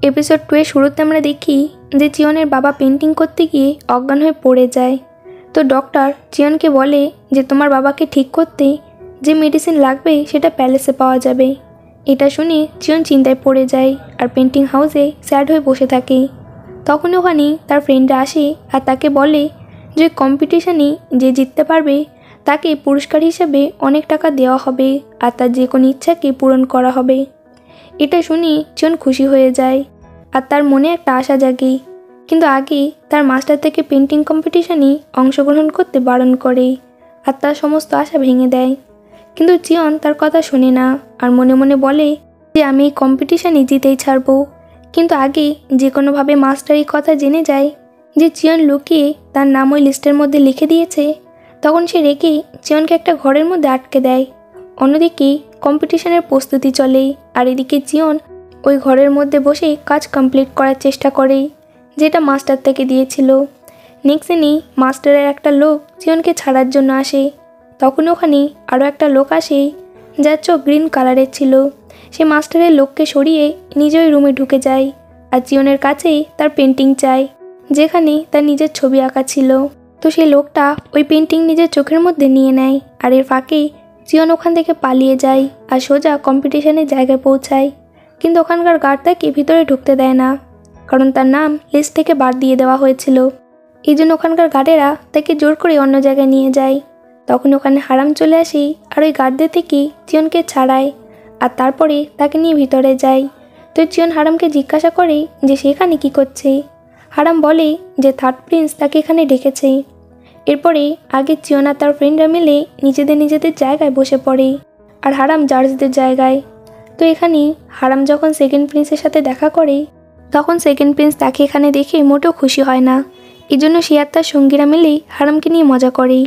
Episode 2 এর শুরুতে আমরা দেখি যে চিয়নের বাবা পেন্টিং করতে গিয়ে অজ্ঞান হয়ে পড়ে যায়। তো ডক্টর চিয়নকে বলে যে তোমার বাবাকে ঠিক করতে যে মেডিসিন লাগবে সেটা প্যালেসে পাওয়া যাবে। এটা শুনে চিয়ন চিন্তায় পড়ে যায় আর পেন্টিং হাউসে স্যাড হয়ে বসে থাকে। তখন ওখানে তার ফ্রেন্ডরা আসে আর তাকে বলে যে কম্পিটিশানে যে জিততে পারবে তাকে পুরস্কার হিসেবে অনেক টাকা দেওয়া হবে আর তার যে কোনো ইচ্ছাকে পূরণ করা হবে। এটা শুনে চিয়ন খুশি হয়ে যায় আর তার মনে একটা আশা জাগে, কিন্তু আগে তার মাস্টার থেকে পেন্টিং কম্পিটিশানে অংশগ্রহণ করতে বারণ করে আর তার সমস্ত আশা ভেঙে দেয়। কিন্তু চিয়ন তার কথা শোনে না আর মনে মনে বলে যে আমি এই কম্পিটিশানে জিতেই ছাড়বো। কিন্তু আগে যে কোনোভাবে মাস্টার এই কথা জেনে যায় যে চিয়ন লুকিয়ে তার নাম ওই লিস্টের মধ্যে লিখে দিয়েছে, তখন সে রেগে চিয়নকে একটা ঘরের মধ্যে আটকে দেয়। অন্যদিকে কম্পিটিশনের প্রস্তুতি চলে আর এদিকে চিয়ন ওই ঘরের মধ্যে বসে কাজ কমপ্লিট করার চেষ্টা করে যেটা মাস্টার থেকে দিয়েছিল। নেক্সট দিনই মাস্টারের একটা লোক চিয়নকে ছাড়ার জন্য আসে। তখন ওখানে আরও একটা লোক আসে যার চোখ গ্রিন কালারের ছিল। সে মাস্টারের লোককে সরিয়ে নিজে ওই রুমে ঢুকে যায় আর চিয়নের কাছেই তার পেন্টিং চায় যেখানে তার নিজের ছবি আঁকা ছিল। তো সেই লোকটা ওই পেন্টিং নিজের চোখের মধ্যে নিয়ে নেয় আর এর ফাঁকেই চিয়ন ওখান থেকে পালিয়ে যায় আর সোজা কম্পিটিশনের জায়গায় পৌঁছায়। কিন্তু ওখানকার গার্ড তাকে ভিতরে ঢুকতে দেয় না, কারণ তার নাম লিস্ট থেকে বাদ দিয়ে দেওয়া হয়েছিল। এই জন্য ওখানকার গার্ডেরা তাকে জোর করে অন্য জায়গায় নিয়ে যায়। তখন ওখানে হারাম চলে আসে আর ওই গার্ডদের থেকে চিয়নকে ছাড়ায় আর তারপরে তাকে নিয়ে ভিতরে যায়। তো চিয়ন হারামকে জিজ্ঞাসা করে যে সেখানে কী করছে। হারাম বলে যে থার্ড প্রিন্স তাকে এখানে ডেকেছে। এরপরে আগে চিয়ন আর তার ফ্রেন্ডরা মিলে নিজেদের জায়গায় বসে পড়ে আর হারাম জার্জদের জায়গায়। তো এখানে হারাম যখন সেকেন্ড প্রিন্সের সাথে দেখা করে তখন সেকেন্ড প্রিন্স তাকে এখানে দেখে মোটেও খুশি হয় না। এই জন্য সে আর তার সঙ্গীরা মিলে হারামকে নিয়ে মজা করে,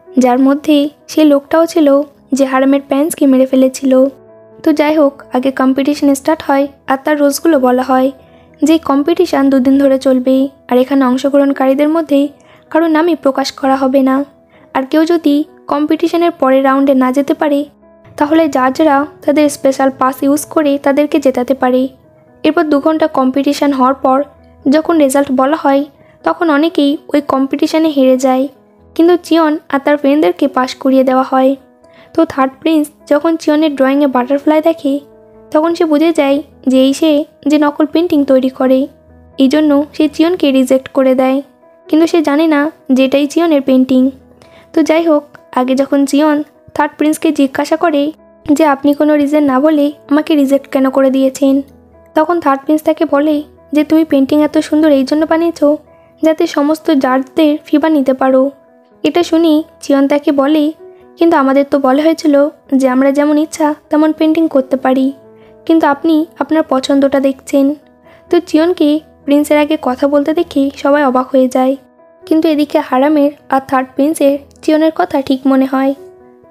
যার মধ্যে সেই লোকটাও ছিল যে হারামের প্যান্টসকে মেরে ফেলেছিল। তো যাই হোক, আগে কম্পিটিশন স্টার্ট হয় আর তার রুলসগুলো বলা হয় যে কম্পিটিশান 2 দিন ধরে চলবে আর এখানে অংশগ্রহণকারীদের মধ্যে কারো নামই প্রকাশ করা হবে না। আর কেউ যদি কম্পিটিশনের পরের রাউন্ডে না যেতে পারে তাহলে জাজরা তাদের স্পেশাল পাস ইউজ করে তাদেরকে জেতাতে পারে। এরপর 2 ঘন্টা কম্পিটিশান হওয়ার পর যখন রেজাল্ট বলা হয় তখন অনেকেই ওই কম্পিটিশানে হেরে যায়, কিন্তু চিয়ন আর তার ফ্রেন্ডদেরকে পাস করিয়ে দেওয়া হয়। তো থার্ড প্রিন্স যখন চিয়নের ড্রয়িংয়ে বাটারফ্লাই দেখে তখন সে বুঝে যায় যে এই সে যে নকল পেন্টিং তৈরি করে। এই জন্য সে চিয়নকে রিজেক্ট করে দেয়, কিন্তু সে জানে না যে এটাই চিয়নের পেন্টিং। তো যাই হোক, আগে যখন চিয়ন থার্ড প্রিন্সকে জিজ্ঞাসা করে যে আপনি কোনো রিজন না বলে আমাকে রিজেক্ট কেন করে দিয়েছেন, তখন থার্ড প্রিন্স তাকে বলে যে তুমি পেন্টিং এত সুন্দর এই জন্য বানিয়েছো যাতে সমস্ত জাজদের ফিবা নিতে পারো। এটা শুনি চিয়ন তাকে বলে কিন্তু আমাদের তো বলা হয়েছিল যে আমরা যেমন ইচ্ছা তেমন পেন্টিং করতে পারি, কিন্তু আপনি আপনার পছন্দটা দেখছেন। তো চিয়নকে প্রিন্সের আগে কথা বলতে দেখে সবাই অবাক হয়ে যায়, কিন্তু এদিকে হারামের আর থার্ড প্রিন্সের চিয়নের কথা ঠিক মনে হয়।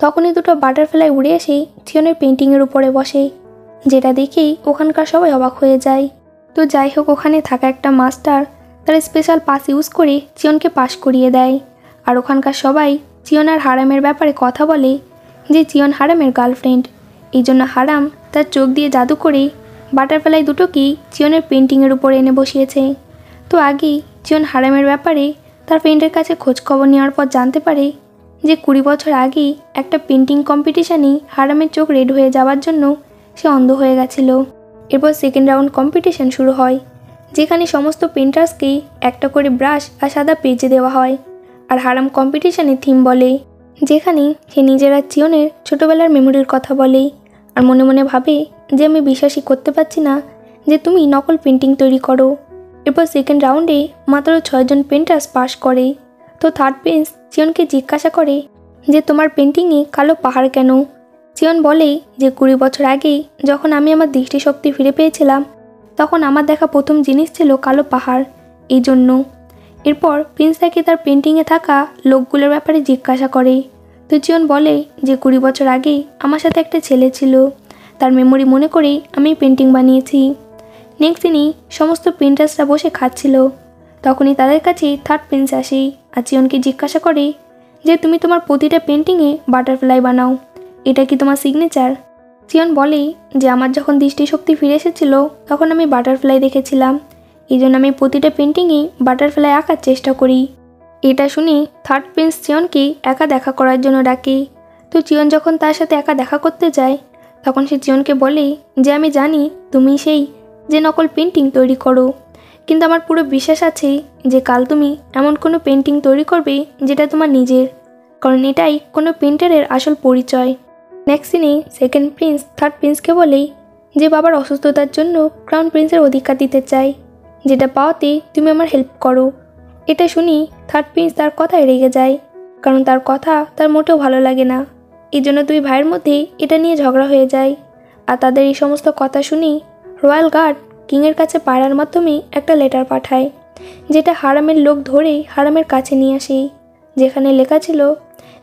তখনই 2টো বাটারফ্লাই উড়ে এসে চিয়নের পেন্টিংয়ের উপরে বসে, যেটা দেখেই ওখানকার সবাই অবাক হয়ে যায়। তো যাই হোক, ওখানে থাকা একটা মাস্টার তার স্পেশাল পাস ইউজ করে চিয়নকে পাস করিয়ে দেয় আর ওখানকার সবাই চিয়ন আর হারামের ব্যাপারে কথা বলে যে চিয়ন হারামের গার্লফ্রেন্ড। এই জন্য হারাম তার চোখ দিয়ে জাদু করে বাটারফ্লাই 2টোকেই চিয়নের পেন্টিংয়ের উপরে এনে বসিয়েছে। তো আগেই চিয়ন হারামের ব্যাপারে তার ফ্রেন্ডের কাছে খোঁজখবর নেওয়ার পর জানতে পারে যে 20 বছর আগেই একটা পেন্টিং কম্পিটিশানে হারামের চোখ রেড হয়ে যাওয়ার জন্য সে অন্ধ হয়ে গেছিল। এরপর সেকেন্ড রাউন্ড কম্পিটিশান শুরু হয়, যেখানে সমস্ত পেন্টার্সকেই একটা করে ব্রাশ আর সাদা পেজে দেওয়া হয় আর হারাম কম্পিটিশানের থিম বলে, যেখানে সে নিজের আর চিয়নের ছোটোবেলার মেমোরির কথা বলে আর মনে মনে ভাবে যে আমি বিশ্বাসই করতে পারছি না যে তুমি নকল পেন্টিং তৈরি করো। এরপর সেকেন্ড রাউন্ডে মাত্র 6 জন পেন্টার্স পাস করে। তো থার্ড প্রিন্স চিয়নকে জিজ্ঞাসা করে যে তোমার পেন্টিংয়ে কালো পাহাড় কেন। চিয়ন বলে যে 20 বছর আগেই যখন আমি আমার দৃষ্টিশক্তি ফিরে পেয়েছিলাম তখন আমার দেখা প্রথম জিনিস ছিল কালো পাহাড়, এই জন্য। এরপর প্রিন্স তাকে তার পেন্টিংয়ে থাকা লোকগুলোর ব্যাপারে জিজ্ঞাসা করে। তো চিয়ন বলে যে 20 বছর আগেই আমার সাথে একটা ছেলে ছিল, তার মেমোরি মনে করেই আমি পেন্টিং বানিয়েছি। নেক্সট দিনই সমস্ত পেন্টার্সরা বসে খাচ্ছিল, তখনই তাদের কাছে থার্ড প্রিন্স আসে আর চিয়নকে জিজ্ঞাসা করে যে তুমি তোমার প্রতিটা পেন্টিংয়ে বাটারফ্লাই বানাও, এটা কি তোমার সিগনেচার। চিয়ন বলে যে আমার যখন দৃষ্টিশক্তি ফিরে এসেছিল তখন আমি বাটারফ্লাই দেখেছিলাম, এই জন্য আমি প্রতিটা পেন্টিংয়ে বাটারফ্লাই আঁকার চেষ্টা করি। এটা শুনে থার্ড প্রিন্স চিয়নকে একা দেখা করার জন্য ডাকে। তো চিয়ন যখন তার সাথে একা দেখা করতে যায় তখন সে চিয়নকে বলে যে আমি জানি তুমি সেই যে নকল পেন্টিং তৈরি করো, কিন্তু আমার পুরো বিশ্বাস আছে যে কাল তুমি এমন কোনো পেন্টিং তৈরি করবে যেটা তোমার নিজের, কারণ এটাই কোনো পেন্টারের আসল পরিচয়। নেক্সট সিনে সেকেন্ড প্রিন্স থার্ড প্রিন্সকে বলে যে বাবার অসুস্থতার জন্য ক্রাউন প্রিন্সের অধিকার দিতে চাই, যেটা পাওয়াতে তুমি আমার হেল্প করো। এটা শুনি থার্ড প্রিন্স তার কথায় রেগে যায়, কারণ তার কথা তার মোটেও ভালো লাগে না। এই জন্য দুই ভাইয়ের মধ্যে এটা নিয়ে ঝগড়া হয়ে যায়। আর তাদের এই সমস্ত কথা শুনি রয়্যাল গার্ড কিংয়ের কাছে পায়রার মাধ্যমে একটা লেটার পাঠায়, যেটা হারামের লোক ধরে হারামের কাছে নিয়ে আসে, যেখানে লেখা ছিল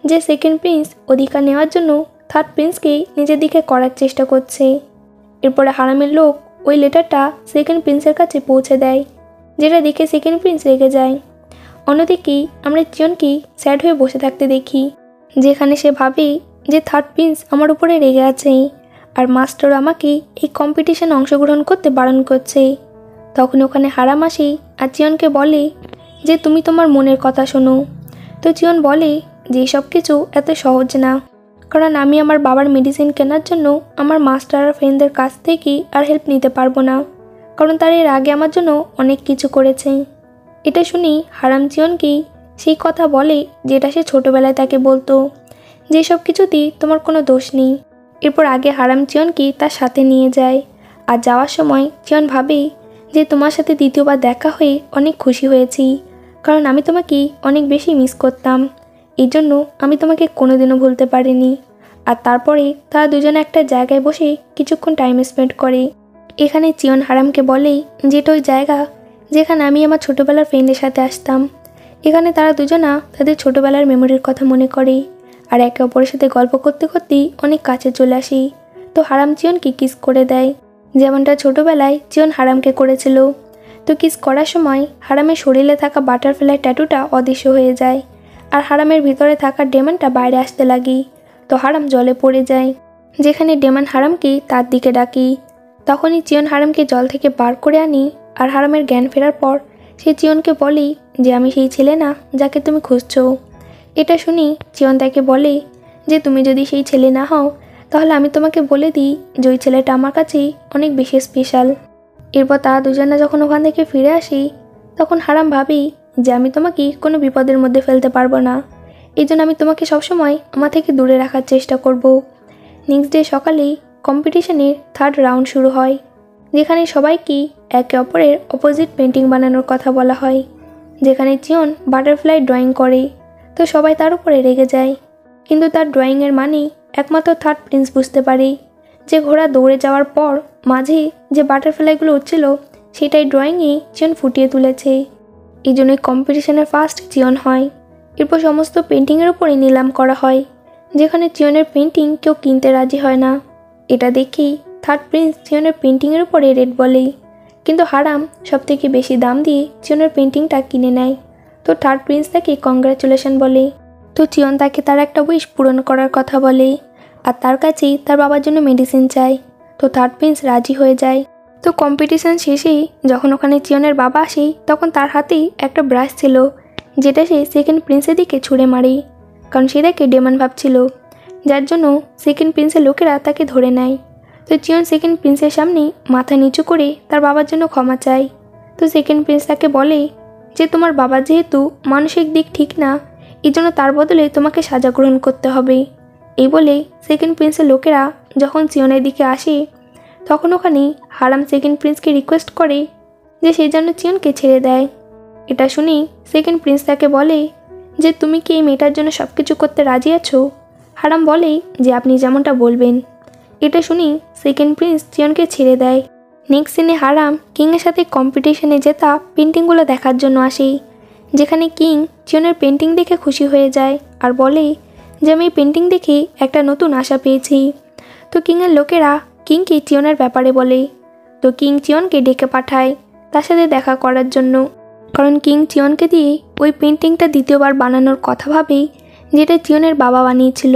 যে সেকেন্ড প্রিন্স অধিকার নেওয়ার জন্য থার্ড প্রিন্সকে নিজের দিকে করার চেষ্টা করছে। এরপরে হারামের লোক ওই লেটারটা সেকেন্ড প্রিন্সের কাছে পৌঁছে দেয়, যেটা দেখে সেকেন্ড প্রিন্স রেগে যায়। অন্যদিকে আমরা চিয়নকে স্যাড হয়ে বসে থাকতে দেখি, যেখানে সে ভাবে যে থার্ড প্রিন্স আমার উপরে রেগে আছে আর মাস্টার আমাকে এই কম্পিটিশনে অংশগ্রহণ করতে বারণ করছে। তখন ওখানে হারাম আসে আর চিয়নকে বলে যে তুমি তোমার মনের কথা শোনো। তো চিয়ন বলে যে সব কিছু এত সহজ না, কারণ আমি আমার বাবার মেডিসিন কেনার জন্য আমার মাস্টার আর ফ্রেন্ডদের কাছ থেকে আর হেল্প নিতে পারবো না, কারণ তার এর আগে আমার জন্য অনেক কিছু করেছে। এটা শুনি হারাম চিয়নকে সেই কথা বলে যেটা সে ছোটোবেলায় তাকে বলতো, যে সব কিছুতেই তোমার কোনো দোষ নেই। এরপর আগে হারাম চিয়নকে তার সাথে নিয়ে যায়, আর যাওয়ার সময় চিয়ন ভাবে যে তোমার সাথে দ্বিতীয়বার দেখা হয়ে অনেক খুশি হয়েছি, কারণ আমি তোমাকে অনেক বেশি মিস করতাম, এই জন্য আমি তোমাকে কোনোদিনও ভুলতে পারিনি। আর তারপরে তারা দুজনে একটা জায়গায় বসে কিছুক্ষণ টাইম স্পেন্ড করে। এখানে চিয়ন হারামকে বলে যেটা ওই জায়গা যেখানে আমি আমার ছোটোবেলার ফ্রেন্ডের সাথে আসতাম। এখানে তারা দুজনা তাদের ছোটোবেলার মেমোরির কথা মনে করে আর একে অপরের সাথে গল্প করতে করতেই অনেক কাছে চলে আসি। তো হারাম চিয়নকে কিস করে দেয়, যেমনটা ছোটোবেলায় চিয়ন হারামকে করেছিল। তো কিস করার সময় হারামের শরীরে থাকা বাটারফ্লাই ট্যাটুটা অদৃশ্য হয়ে যায় আর হারামের ভিতরে থাকা ডেমনটা বাইরে আসতে লাগে। তো হারাম জলে পড়ে যায়, যেখানে ডেমন হারামকে তার দিকে ডাকি। তখনই চিয়ন হারামকে জল থেকে বার করে আনি আর হারামের জ্ঞান ফেরার পর সে চিয়নকে বলে যে আমি সেই ছেলে না যাকে তুমি খুঁজছো। এটা শুনি চিয়ন তাকে বলে যে তুমি যদি সেই ছেলে না হও তাহলে আমি তোমাকে বলে দিই যে ওই ছেলেটা আমার কাছে অনেক বেশি স্পেশাল। এরপর তারা দুজনে যখন ওখান থেকে ফিরে আসি তখন হারাম ভাবি যে আমি তোমাকে কোনো বিপদের মধ্যে ফেলতে পারবো না, এই জন্য আমি তোমাকে সবসময় আমার থেকে দূরে রাখার চেষ্টা করব। নেক্সট ডে সকালেই কম্পিটিশনের থার্ড রাউন্ড শুরু হয়, যেখানে সবাইকে একে অপরের অপোজিট পেন্টিং বানানোর কথা বলা হয়, যেখানে চিয়ন বাটারফ্লাই ড্রয়িং করে। তো সবাই তার উপরে রেগে যায়, কিন্তু তার ড্রয়িংয়ের মানে একমাত্র থার্ড প্রিন্স বুঝতে পারে যে ঘোড়া দৌড়ে যাওয়ার পর মাঝে যে বাটারফ্লাইগুলো উঠছিল সেটাই ড্রয়িংয়ে চিয়ন ফুটিয়ে তুলেছে। এই জন্যই কম্পিটিশনের ফার্স্ট চিয়ন হয়। এরপর সমস্ত পেন্টিংয়ের উপরে নিলাম করা হয়, যেখানে চিয়নের পেন্টিং কেউ কিনতে রাজি হয় না। এটা দেখেই থার্ড প্রিন্স চিয়নের পেন্টিংয়ের উপরে রেট বলে, কিন্তু হারাম সবথেকে বেশি দাম দিয়ে চিয়নের পেন্টিংটা কিনে নেয়। তো থার্ড প্রিন্স তাকে কংগ্রাচুলেশন বলে। তো চিয়ন তাকে তার একটা উইশ পূরণ করার কথা বলে আর তার কাছেই তার বাবার জন্য মেডিসিন চায়। তো থার্ড প্রিন্স রাজি হয়ে যায়। তো কম্পিটিশান শেষেই যখন ওখানে চিয়নের বাবা আসে তখন তার হাতেই একটা ব্রাশ ছিল, যেটা সে সেকেন্ড প্রিন্সের দিকে ছুঁড়ে মারে, কারণ সে তাকে ডেমন ভাবছিল, যার জন্য সেকেন্ড প্রিন্সের লোকেরা তাকে ধরে নেয়। তো চিয়ন সেকেন্ড প্রিন্সের সামনে মাথা নিচু করে তার বাবার জন্য ক্ষমা চায়। তো সেকেন্ড প্রিন্স তাকে বলে যে তোমার বাবা যেহেতু মানসিক দিক ঠিক না, এই জন্য তার বদলে তোমাকে সাজা গ্রহণ করতে হবে। এই বলে সেকেন্ড প্রিন্সের লোকেরা যখন চিয়নের দিকে আসে তখন ওখানে হারাম সেকেন্ড প্রিন্সকে রিকোয়েস্ট করে যে সে যেন চিয়নকে ছেড়ে দেয়। এটা শুনি সেকেন্ড প্রিন্স তাকে বলে যে তুমি কি এই মেয়েটার জন্য সব কিছু করতে রাজি আছো? হারাম বলে যে আপনি যেমনটা বলবেন। এটা শুনি সেকেন্ড প্রিন্স চিয়নকে ছেড়ে দেয়। নেক্সট সিনে হারাম কিংয়ের সাথে কম্পিটিশনে জেতা পেন্টিংগুলো দেখার জন্য আসে, যেখানে কিং চিয়নের পেন্টিং দেখে খুশি হয়ে যায় আর বলে যে আমি এই পেন্টিং দেখে একটা নতুন আশা পেয়েছি। তো কিংয়ের লোকেরা কিংকে চিয়নের ব্যাপারে বলে। তো কিং চিয়নকে ডেকে পাঠায় তার সাথে দেখা করার জন্য, কারণ কিং চিয়নকে দিয়ে ওই পেন্টিংটা দ্বিতীয়বার বানানোর কথা ভাবে, যেটা চিয়নের বাবা বানিয়েছিল।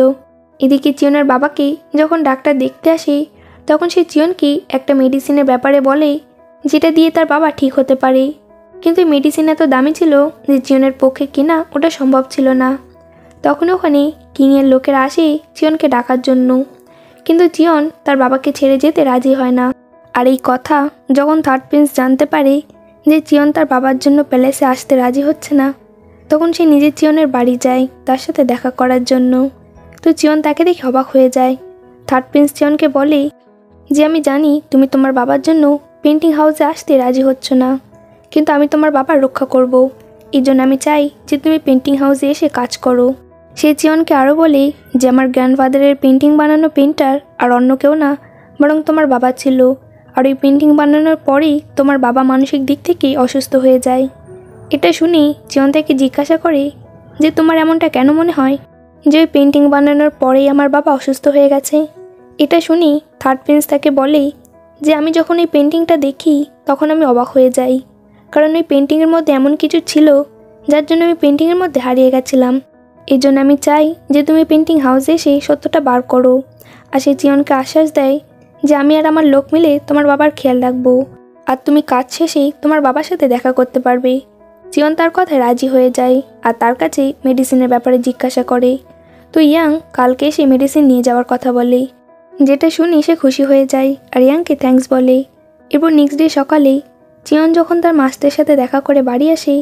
এদিকে চিয়নের বাবাকে যখন ডাক্তার দেখতে আসে তখন সে চিয়নকে একটা মেডিসিনের ব্যাপারে বলে যেটা দিয়ে তার বাবা ঠিক হতে পারে, কিন্তু মেডিসিন এত দামি ছিল যে চিয়নের পক্ষে কেনা ওটা সম্ভব ছিল না। তখন ওখানে কিংয়ের লোকেরা আসে চিয়নকে ডাকার জন্য, কিন্তু চিয়ন তার বাবাকে ছেড়ে যেতে রাজি হয় না। আর এই কথা যখন থার্ড প্রিন্স জানতে পারে যে চিয়ন তার বাবার জন্য প্যালেসে আসতে রাজি হচ্ছে না, তখন সে নিজের চিয়নের বাড়ি যায় তার সাথে দেখা করার জন্য। তো চিয়ন তাকে দেখে অবাক হয়ে যায়। থার্ড প্রিন্স চিয়নকে বলে যে আমি জানি তুমি তোমার বাবার জন্য পেন্টিং হাউসে আসতে রাজি হচ্ছ না, কিন্তু আমি তোমার বাবার রক্ষা করব, এই জন্য আমি চাই যে তুমি পেন্টিং হাউসে এসে কাজ করো। সে চিয়নকে আরও বলে যে আমার গ্র্যান্ডফাদারের পেন্টিং বানানো পেন্টার আর অন্য কেউ না, বরং তোমার বাবা ছিল, আর ওই পেন্টিং বানানোর পরেই তোমার বাবা মানসিক দিক থেকে অসুস্থ হয়ে যায়। এটা শুনে চিয়ন তাকে জিজ্ঞাসা করে যে তোমার এমনটা কেন মনে হয় যে ওই পেন্টিং বানানোর পরেই আমার বাবা অসুস্থ হয়ে গেছে। এটা শুনে থার্ড প্রিন্স তাকে বলে যে আমি যখন এই পেন্টিংটা দেখি তখন আমি অবাক হয়ে যাই, কারণ ওই পেন্টিংয়ের মধ্যে এমন কিছু ছিল যার জন্য আমি পেন্টিংয়ের মধ্যে হারিয়ে গেছিলাম। এই জন্য আমি চাই যে তুমি পেন্টিং হাউসে এসে সত্যটা বার করো। আর সে চিয়নকে আশ্বাস দেয় যে আমি আর আমার লোক মিলে তোমার বাবার খেয়াল রাখবো, আর তুমি কাজ শেষেই তোমার বাবার সাথে দেখা করতে পারবে। চিয়ন তার কথায় রাজি হয়ে যায় আর তার কাছে মেডিসিনের ব্যাপারে জিজ্ঞাসা করে। তো ইয়াং কালকে এসে মেডিসিন নিয়ে যাওয়ার কথা বলে, যেটা শুনি সে খুশি হয়ে যায় আর ইয়াংকে থ্যাঙ্কস বলে। এরপর নেক্সট ডে সকালে চিয়ন যখন তার মাস্টারের সাথে দেখা করে বাড়ি আসে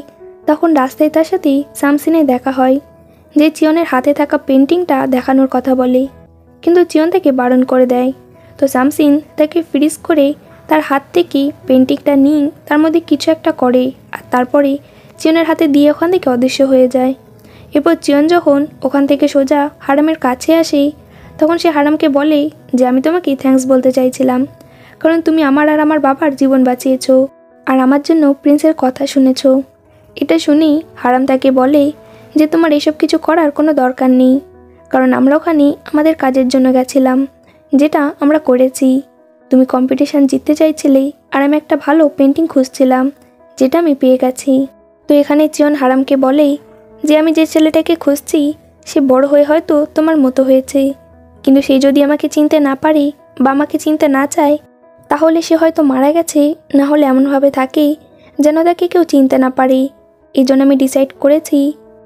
তখন রাস্তায় তার সাথে সামসিনের দেখা হয়, যে চিয়নের হাতে থাকা পেন্টিংটা দেখানোর কথা বলে, কিন্তু চিয়ন তাকে বারণ করে দেয়। তো সামসিন তাকে ফ্রিজ করে তার হাত থেকে পেন্টিংটা নিয়ে তার মধ্যে কিছু একটা করে আর তারপরে চিয়নের হাতে দিয়ে ওখান থেকে অদৃশ্য হয়ে যায়। এরপর চিয়ন যখন ওখান থেকে সোজা হারামের কাছে আসে তখন সে হারামকে বলে যে আমি তোমাকে থ্যাঙ্কস বলতে চাইছিলাম, কারণ তুমি আমার আর আমার বাবার জীবন বাঁচিয়েছো আর আমার জন্য প্রিন্সের কথা শুনেছ। এটা শুনেই হারাম তাকে বলে যে তোমার এসব কিছু করার কোনো দরকার নেই, কারণ আমরা ওখানে আমাদের কাজের জন্য গেছিলাম, যেটা আমরা করেছি। তুমি কম্পিটিশান জিততে চাইছিলে আর আমি একটা ভালো পেন্টিং খুঁজছিলাম, যেটা আমি পেয়ে গেছি। তো এখানে চিয়ন হারামকে বলে যে আমি যে ছেলেটাকে খুঁজছি সে বড় হয়ে হয়তো তোমার মতো হয়েছে, কিন্তু সে যদি আমাকে চিনতে না পারে বা আমাকে চিনতে না চায় তাহলে সে হয়তো মারা গেছে, না হলে এমনভাবে থাকে যেন তাকে কেউ চিনতে না পারে। এই জন্য আমি ডিসাইড করেছি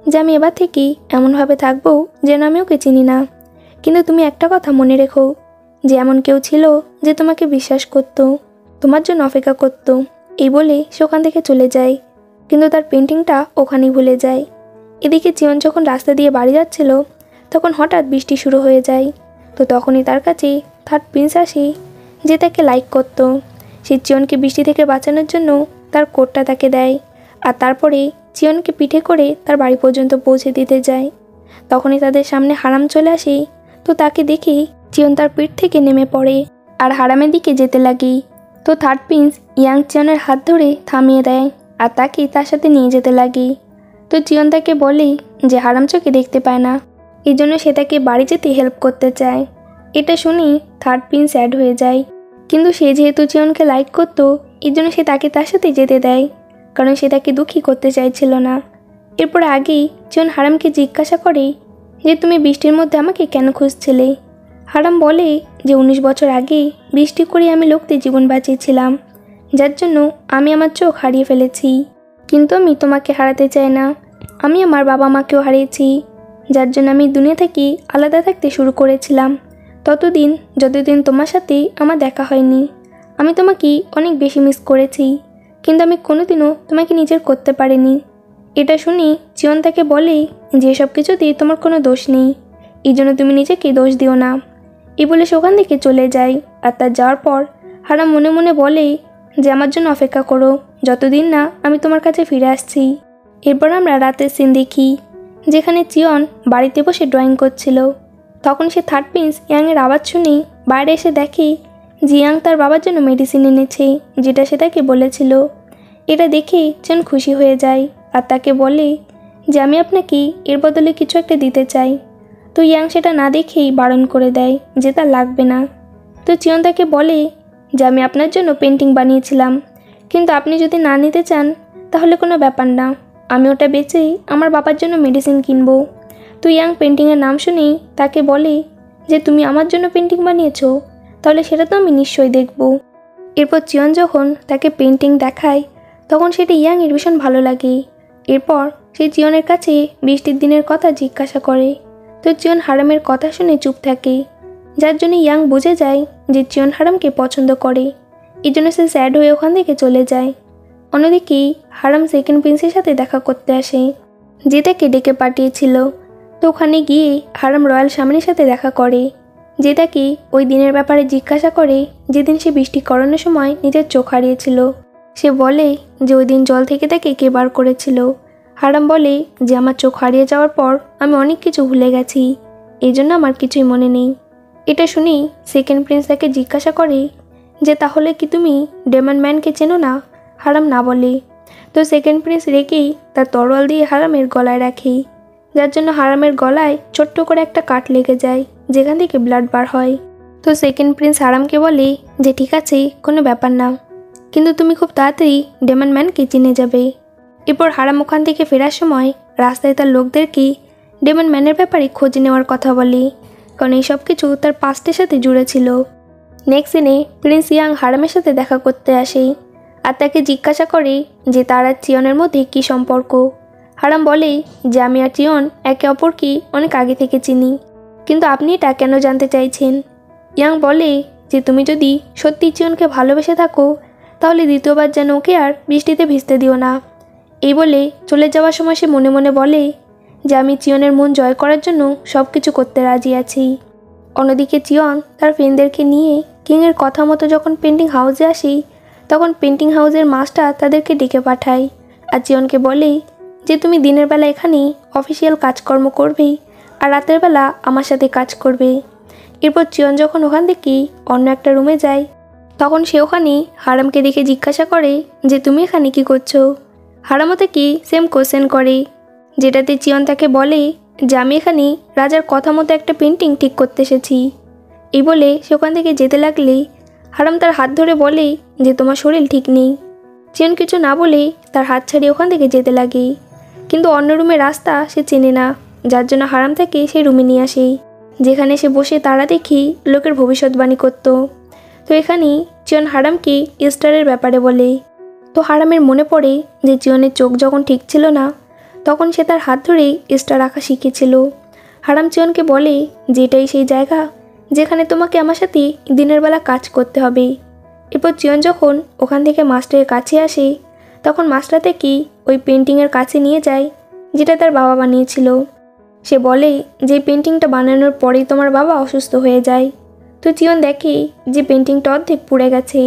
যে আমি এবার থেকে এমনভাবে থাকবো যেন আমি ওকে চিনি না। কিন্তু তুমি একটা কথা মনে রেখো যে এমন কেউ ছিল যে তোমাকে বিশ্বাস করত, তোমার জন্য অপেক্ষা করত। এই বলে সে ওখান থেকে চলে যায়, কিন্তু তার পেন্টিংটা ওখানেই ভুলে যায়। এদিকে চিয়ন যখন রাস্তা দিয়ে বাড়ি যাচ্ছিল তখন হঠাৎ বৃষ্টি শুরু হয়ে যায়। তো তখনই তার কাছে থার্ড প্রিন্স আসে যে তাকে লাইক করত। সে চিয়নকে বৃষ্টি থেকে বাঁচানোর জন্য তার কোটটা তাকে দেয় আর তারপরে চিয়নকে পিঠে করে তার বাড়ি পর্যন্ত পৌঁছে দিতে যায়। তখনই তাদের সামনে হারাম চলে আসে। তো তাকে দেখেই চিয়ন তার পিঠ থেকে নেমে পড়ে আর হারামের দিকে যেতে লাগে। তো থার্ড প্রিন্স ইয়াং চিয়নের হাত ধরে থামিয়ে দেয় আর তাকে তার সাথে নিয়ে যেতে লাগে। তো চিয়ন তাকে বলে যে হারাম চোখে দেখতে পায় না, এই জন্য সে তাকে বাড়ি যেতে হেল্প করতে চায়। এটা শুনেই থার্ড প্রিন্স স্যাড হয়ে যায়, কিন্তু সে যেহেতু চিয়নকে লাইক করতো এই জন্য সে তাকে তার সাথে যেতে দেয়, কারণ সে তাকে দুঃখী করতে চাইছিল না। এরপর আগেই চিয়ন হারামকে জিজ্ঞাসা করে যে তুমি বৃষ্টির মধ্যে আমাকে কেন খুঁজছিলে। হারাম বলে যে 19 বছর আগে বৃষ্টি করে আমি লোকদের জীবন বাঁচিয়েছিলাম, যার জন্য আমি আমার চোখ হারিয়ে ফেলেছি, কিন্তু আমি তোমাকে হারাতে চাই না। আমি আমার বাবা মাকেও হারিয়েছি, যার জন্য আমি দুনিয়া থেকে আলাদা থাকতে শুরু করেছিলাম ততদিন যতদিন তোমার সাথে আমার দেখা হয়নি। আমি তোমাকে অনেক বেশি মিস করেছি, কিন্তু আমি কোনোদিনও তোমাকে নিজের করতে পারিনি। এটা শুনি চিয়ন তাকে বলে যে সব কিছুতেই তোমার কোনো দোষ নেই, এই জন্য তুমি নিজেকে দোষ দিও না। এই বলে সে ওখান থেকে চলে যায়। আর তার যাওয়ার পর হারাম মনে মনে বলে যে আমার জন্য অপেক্ষা করো, যতদিন না আমি তোমার কাছে ফিরে আসছি। এরপর আমরা রাতের সিন দেখি, যেখানে চিয়ন বাড়িতে বসে ড্রয়িং করছিল। তখন সে থার্ড প্রিন্স ইয়াংয়ের আওয়াজ শুনে বাইরে এসে দেখে যে ইয়াং তার বাবার জন্য মেডিসিন এনেছে, যেটা সে তাকে বলেছিল। এটা দেখে চিয়ন খুশি হয়ে যায় আর তাকে বলে যে আমি আপনাকে এর বদলে কিছু একটা দিতে চাই। তো ইয়াং সেটা না দেখেই বারণ করে দেয় যে তা লাগবে না। তো চিয়ন তাকে বলে যে আমি আপনার জন্য পেন্টিং বানিয়েছিলাম, কিন্তু আপনি যদি না নিতে চান তাহলে কোনো ব্যাপার না, আমি ওটা বেচেই আমার বাবার জন্য মেডিসিন কিনবো। তো ইয়াং পেন্টিংয়ের নাম শুনেই তাকে বলে যে তুমি আমার জন্য পেন্টিং বানিয়েছো, তাহলে সেটা তো আমি নিশ্চয়ই দেখব। এরপর চিয়ন যখন তাকে পেন্টিং দেখায় তখন সেটা ইয়াংয়ের ভীষণ ভালো লাগে। এরপর সে চিয়নের কাছে বৃষ্টির দিনের কথা জিজ্ঞাসা করে। তো চিয়ন হারামের কথা শুনে চুপ থাকে, যার জন্য ইয়াং বুঝে যায় যে চিয়ন হারামকে পছন্দ করে। এই জন্য সে স্যাড হয়ে ওখান থেকে চলে যায়। অন্যদিকে হারাম সেকেন্ড প্রিন্সের সাথে দেখা করতে আসে, যে তাকে ডেকে পাঠিয়েছিল। তো ওখানে গিয়ে হারাম রয়্যাল স্বামীর সাথে দেখা করে, যে তাকে ওই দিনের ব্যাপারে জিজ্ঞাসা করে যেদিন সে বৃষ্টি করানোর সময় নিজের চোখ হারিয়েছিল। সে বলে যে ওই দিন জল থেকে তাকে কে বার করেছিল। হারাম বলে যে আমার চোখ হারিয়ে যাওয়ার পর আমি অনেক কিছু ভুলে গেছি, এই জন্য আমার কিছুই মনে নেই। এটা শুনেই সেকেন্ড প্রিন্স তাকে জিজ্ঞাসা করে যে তাহলে কি তুমি ডেমন ম্যানকে চেনো না? হারাম না বলে। তো সেকেন্ড প্রিন্স রেখেই তার তরোয়াল দিয়ে হারামের গলায় রাখে, যার জন্য হারামের গলায় ছোট্ট করে একটা কাট লেগে যায়, যেখান থেকে ব্লাড বার হয়। তো সেকেন্ড প্রিন্স হারামকে বলে যে ঠিক আছে, কোনো ব্যাপার না, কিন্তু তুমি খুব তাড়াতাড়ি ডেমন ম্যানকে চিনে যাবে। এরপর হারাম ওখান থেকে ফেরার সময় রাস্তায় তার লোকদেরকে ডেমন ম্যানের ব্যাপারে খোঁজ নেওয়ার কথা বলে, কারণ এই সব কিছু তার পাস্টের সাথে জুড়ে ছিল। নেক্সট দিনে প্রিন্স ইয়াং হারামের সাথে দেখা করতে আসে আর তাকে জিজ্ঞাসা করে যে তার আর চিয়নের মধ্যে কী সম্পর্ক। হারাম বলে যে আমি আর চিয়ন একে অপরকে অনেক আগে থেকে চিনি, কিন্তু আপনি এটা কেন জানতে চাইছেন? ইয়াং বলে যে তুমি যদি সত্যি চিয়নকে ভালোবেসে থাকো তাহলে দ্বিতীয়বার যেন ওকে আর বৃষ্টিতে ভিজতে দিও না। এই বলে চলে যাওয়ার সময় সে মনে মনে বলে যে আমি চিয়নের মন জয় করার জন্য সব কিছু করতে রাজি আছি। অন্যদিকে চিয়ন তার ফ্রেন্ডদেরকে নিয়ে কিংয়ের কথা মতো যখন পেন্টিং হাউসে আসি তখন পেন্টিং হাউসের মাস্টার তাদেরকে ডেকে পাঠায় আর চিয়নকে বলে যে তুমি দিনের বেলা এখানে অফিসিয়াল কাজকর্ম করবে আর রাতের বেলা আমার সাথে কাজ করবে। এরপর চিয়ন যখন ওখান থেকে অন্য একটা রুমে যায় তখন সে ওখানে হারামকে দেখে জিজ্ঞাসা করে যে তুমি এখানে কি করছো? হারামও তাকে সেম কোশ্চেন করে, যেটাতে চিয়ন তাকে বলে যে আমি এখানে রাজার কথা মতো একটা পেন্টিং ঠিক করতে এসেছি। এই বলে সে ওখান থেকে যেতে লাগলে হারাম তার হাত ধরে বলে যে তোমার শরীর ঠিক নেই। চিয়ন কিছু না বলে তার হাত ছাড়িয়ে ওখান থেকে যেতে লাগে, কিন্তু অন্য রুমের রাস্তা সে চেনে না, যার জন্য হারাম তাকে সেই রুমে নিয়ে আসে, যেখানে সে বসে তারা দেখি লোকের ভবিষ্যৎবাণী করত। তো এখানে চিয়ন হারামকে ইস্টারের ব্যাপারে বলে। তো হারামের মনে পড়ে যে চিয়নের চোখ যখন ঠিক ছিল না তখন সে তার হাত ধরেই স্টার আঁকা শিখেছিল। হারাম চিয়নকে বলে যে এটাই সেই জায়গা যেখানে তোমাকে আমার সাথে দিনের বেলা কাজ করতে হবে। এরপর চিয়ন যখন ওখান থেকে মাস্টারের কাছে আসে তখন মাস্টার থেকে ওই পেন্টিংয়ের কাছে নিয়ে যায় যেটা তার বাবা বানিয়েছিল। সে বলে যে পেন্টিংটা বানানোর পরেই তোমার বাবা অসুস্থ হয়ে যায়। তো চিয়ন দেখে যে পেন্টিংটা অর্ধেক পুড়ে গেছে।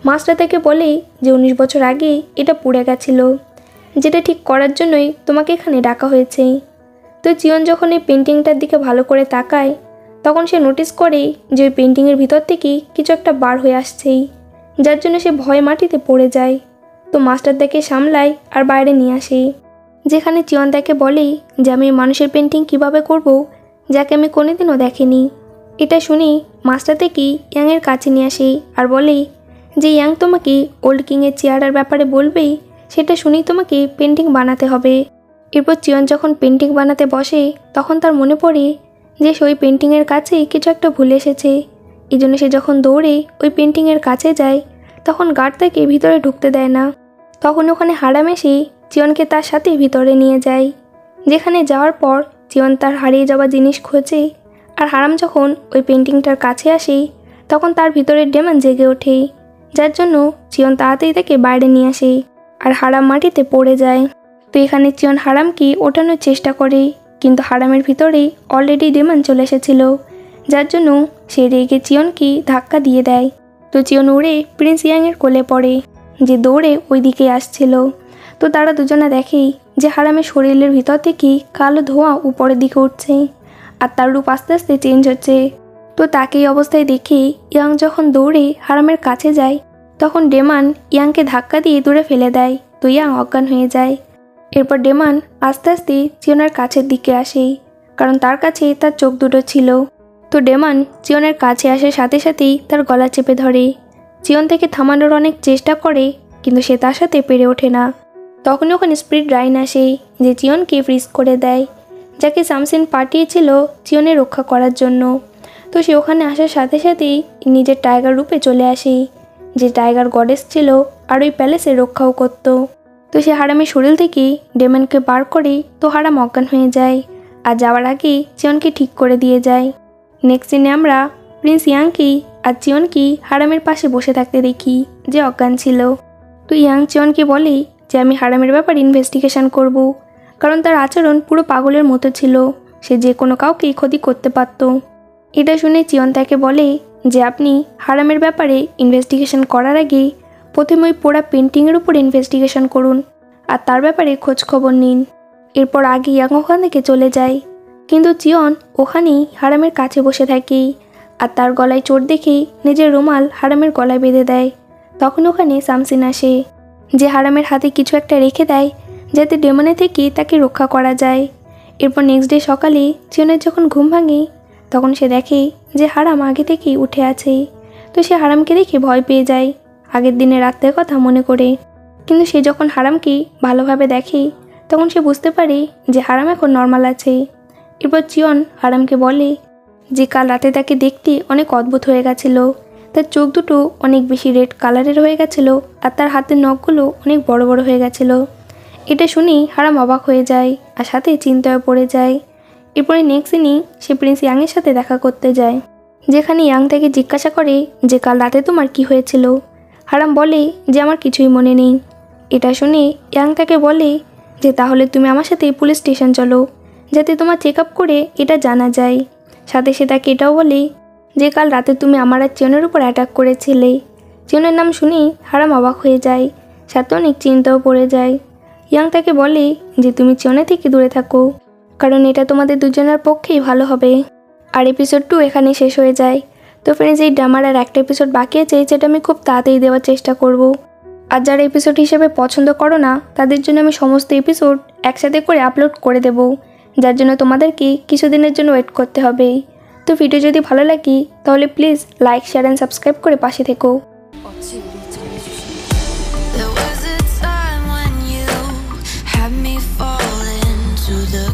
মাস্টার তাকে বলে যে 19 বছর আগে এটা পুড়ে গেছিল, যেটা ঠিক করার জন্যই তোমাকে এখানে ডাকা হয়েছে। তো চিয়ন যখন এই পেন্টিংটার দিকে ভালো করে তাকায় তখন সে নোটিস করে যে ওই পেন্টিংয়ের ভিতর থেকে কিছু একটা বার হয়ে আসছেই, যার জন্য সে ভয়ে মাটিতে পড়ে যায়। তো মাস্টার তাকে সামলায় আর বাইরে নিয়ে আসে, যেখানে চিয়ন তাকে বলে যে আমি মানুষের পেন্টিং কিভাবে করব যাকে আমি কোনোদিনও দেখিনি। এটা শুনি মাস্টার থেকে ইয়াংয়ের কাছে নিয়ে আসে আর বলে যে ইয়াং তোমাকে ওল্ড কিংয়ের চেয়ারের ব্যাপারে বলবে, সেটা শুনেই তোমাকে পেন্টিং বানাতে হবে। এরপর চিয়ন যখন পেন্টিং বানাতে বসে তখন তার মনে পড়ে যে সে ওই পেন্টিংয়ের কাছেই কিছু একটা ভুলে এসেছে। এই জন্য সে যখন দৌড়ে ওই পেন্টিংয়ের কাছে যায় তখন গার্ড তাকে ভিতরে ঢুকতে দেয় না। তখন ওখানে হারাম এসে চিয়নকে তার সাথে ভিতরে নিয়ে যায়, যেখানে যাওয়ার পর চিয়ন তার হারিয়ে যাওয়া জিনিস খোঁজে। আর হারাম যখন ওই পেন্টিংটার কাছে আসে তখন তার ভিতরের ডেমন জেগে ওঠে, যার জন্য চিয়ন তাড়াতাড়ি তাকে বাইরে নিয়ে আসে আর হারাম মাটিতে পড়ে যায়। তো এখানে চিয়ন হারামকে ওঠানোর চেষ্টা করে, কিন্তু হারামের ভিতরে অলরেডি ডেমন চলে এসেছিল, যার জন্য সে রেগে চিয়নকে ধাক্কা দিয়ে দেয়। তো চিয়ন উড়ে প্রিন্স ইয়াংয়ের কোলে পড়ে, যে দৌড়ে ওই দিকে আসছিল। তো তারা দুজনা দেখেই যে হারামের শরীরের ভিতর থেকে কালো ধোঁয়া উপরের দিকে উঠছে আর তার রূপ আস্তে আস্তে চেঞ্জ হচ্ছে। তো তাকে এই অবস্থায় দেখে ইয়াং যখন দৌড়ে হারামের কাছে যায় তখন ডেমান ইয়াংকে ধাক্কা দিয়ে দূরে ফেলে দেয়। তো ইয়াং অজ্ঞান হয়ে যায়। এরপর ডেমান আস্তে আস্তে চিয়নের কাছের দিকে আসে, কারণ তার কাছে তার চোখ দুটো ছিল। তো ডেমান চিয়নের কাছে আসার সাথে সাথেই তার গলা চেপে ধরে। চিয়ন থেকে থামানোর অনেক চেষ্টা করে, কিন্তু সে তার সাথে পেরে ওঠে না। তখন ওখানে স্পিরিট রাইন আসে, যে চিয়নকে ফ্রিজ করে দেয়, যাকে সামসিন পাঠিয়েছিল চিয়নের রক্ষা করার জন্য। তো সে ওখানে আসার সাথে সাথেই নিজের টাইগার রূপে চলে আসে, যে টাইগার গডেস ছিল আর ওই প্যালেসে রক্ষাও করতো। তো সে হারামের শরীর থেকে ডেমনকে বার করে তো হারাম অজ্ঞান হয়ে যায়, আর যাওয়ার আগে চিয়নকে ঠিক করে দিয়ে যায়। নেক্সট সিনে আমরা প্রিন্স ইয়াংকি আর চিয়নকে হারামের পাশে বসে থাকতে দেখি, যে অজ্ঞান ছিল। তো ইয়াং চিয়নকে বলে যে আমি হারামের ব্যাপার ইনভেস্টিগেশন করব, কারণ তার আচরণ পুরো পাগলের মতো ছিল, সে যে কোনো কাউকেই ক্ষতি করতে পারত। এটা শুনে চিয়ন তাকে বলে যে আপনি হারামের ব্যাপারে ইনভেস্টিগেশন করার আগে প্রথমে ওই পোড়া পেন্টিংয়ের উপর ইনভেস্টিগেশন করুন আর তার ব্যাপারে খোঁজ খবর নিন। এরপর আগে ইয়াং ওখান থেকে চলে যায়, কিন্তু চিয়ন ওখানেই হারামের কাছে বসে থাকে আর তার গলায় চোট দেখে নিজের রুমাল হারামের গলায় বেঁধে দেয়। তখন ওখানে সামসিন আসে, যে হারামের হাতে কিছু একটা রেখে দেয় যাতে ডেমনে থেকে তাকে রক্ষা করা যায়। এরপর নেক্সট ডে সকালে চিয়নের যখন ঘুম ভাঙে তখন সে দেখে যে হারাম আগে থেকেই উঠে আছে। তো সে হারামকে দেখে ভয় পেয়ে যায়, আগের দিনের রাতের কথা মনে করে। কিন্তু সে যখন হারামকে ভালোভাবে দেখে তখন সে বুঝতে পারে যে হারাম এখন নর্মাল আছে। এরপর চিয়ন হারামকে বলে যে কাল রাতে তাকে দেখতে অনেক অদ্ভুত হয়ে গেছিলো, তার চোখ দুটো অনেক বেশি রেড কালারের হয়ে গেছিলো আর তার হাতের নখগুলো অনেক বড় বড় হয়ে গেছিলো। এটা শুনেই হারাম অবাক হয়ে যায় আর সাথে চিন্তায় পড়ে যায়। এরপরে নেক্সট দিনই সে প্রিন্স ইয়াংয়ের সাথে দেখা করতে যায়, যেখানে ইয়াং তাকে জিজ্ঞাসা করে যে কাল রাতে তোমার কি হয়েছিল। হারাম বলে যে আমার কিছুই মনে নেই। এটা শুনে ইয়াং তাকে বলে যে তাহলে তুমি আমার সাথে পুলিশ স্টেশন চলো, যাতে তোমার চেক আপ করে এটা জানা যায়। সাথে সে তাকে এটাও বলে যে কাল রাতে তুমি আমার আর চিয়নের উপর অ্যাটাক করেছিলে। চিয়নের নাম শুনেই হারাম অবাক হয়ে যায়, সাথে অনেক চিন্তাও পড়ে যায়। ইয়াং তাকে বলে যে তুমি চিয়নের থেকে দূরে থাকো, কারণ এটা তোমাদের দুজনের পক্ষেই ভালো হবে। আর এপিসোড 2 এখানে শেষ হয়ে যায়। তো ফ্রেন্ডস, এই ড্রামার আর একটা এপিসোড বাকি আছে, যেটা আমি খুব তাড়াতাড়ি দেওয়ার চেষ্টা করব। আর যারা এপিসোড হিসেবে পছন্দ করো না তাদের জন্য আমি সমস্ত এপিসোড একসাথে করে আপলোড করে দেব, যার জন্য তোমাদেরকে কিছুদিনের জন্য ওয়েট করতে হবে। তো ভিডিও যদি ভালো লাগে তাহলে please like, share and subscribe করে পাশে থেকো। There was a time when you had me falling to the